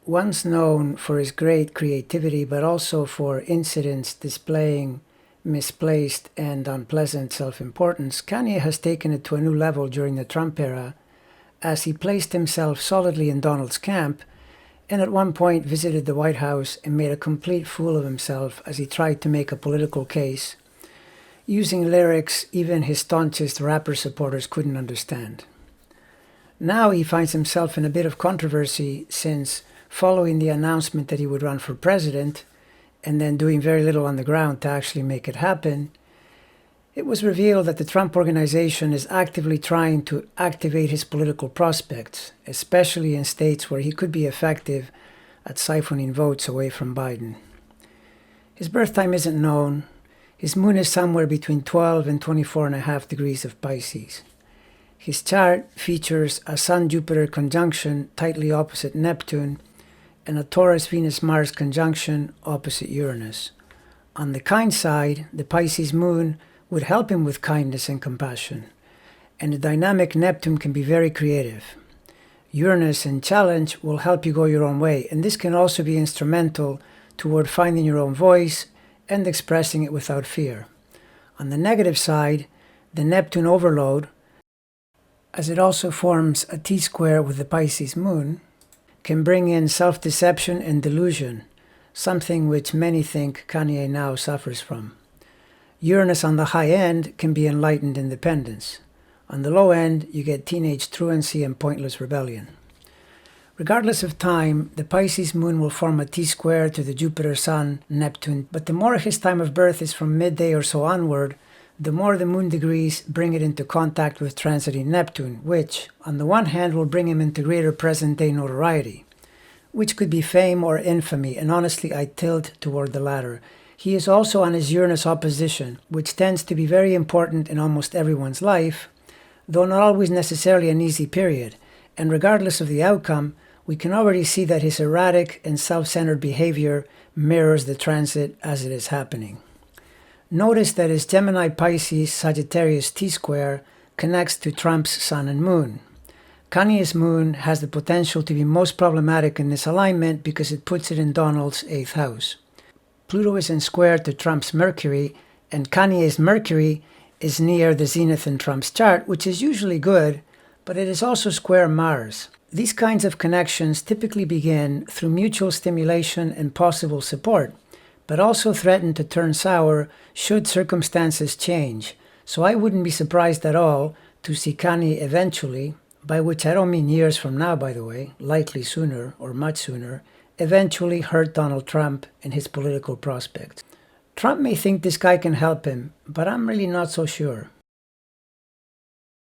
Once known for his great creativity, but also for incidents displaying misplaced and unpleasant self-importance, Kanye has taken it to a new level during the Trump era as he placed himself solidly in Donald's camp and at one point visited the White House and made a complete fool of himself as he tried to make a political case, using lyrics even his staunchest rapper supporters couldn't understand. Now he finds himself in a bit of controversy since, following the announcement that he would run for president, and then doing very little on the ground to actually make it happen, it was revealed that the Trump organization is actively trying to activate his political prospects, especially in states where he could be effective at siphoning votes away from Biden. His birth time isn't known. His moon is somewhere between 12 and 24.5 degrees of Pisces. His chart features a Sun-Jupiter conjunction tightly opposite Neptune and a Taurus-Venus-Mars conjunction opposite Uranus. On the kind side, the Pisces moon would help him with kindness and compassion, and the dynamic Neptune can be very creative. Uranus and challenge will help you go your own way, and this can also be instrumental toward finding your own voice and expressing it without fear. On the negative side, the Neptune overload, as it also forms a T-square with the Pisces moon, can bring in self-deception and delusion, something which many think Kanye now suffers from. Uranus on the high end can be enlightened independence. On the low end, you get teenage truancy and pointless rebellion. Regardless of time, the Pisces moon will form a T-square to the Jupiter-Sun-Neptune, but the more his time of birth is from midday or so onward, the more the moon degrees bring it into contact with transiting Neptune, which, on the one hand, will bring him into greater present-day notoriety, which could be fame or infamy, and honestly I tilt toward the latter. He is also on his Uranus opposition, which tends to be very important in almost everyone's life, though not always necessarily an easy period, and regardless of the outcome, we can already see that his erratic and self-centered behavior mirrors the transit as it is happening. Notice that his Gemini-Pisces-Sagittarius T-square connects to Trump's Sun and Moon. Kanye's Moon has the potential to be most problematic in this alignment because it puts it in Donald's 8th house. Pluto is in square to Trump's Mercury, and Kanye's Mercury is near the zenith in Trump's chart, which is usually good, but it is also square Mars. These kinds of connections typically begin through mutual stimulation and possible support, but also threaten to turn sour should circumstances change. So I wouldn't be surprised at all to see Kanye eventually, by which I don't mean years from now, by the way, likely sooner or much sooner, eventually hurt Donald Trump and his political prospects. Trump may think this guy can help him, but I'm really not so sure.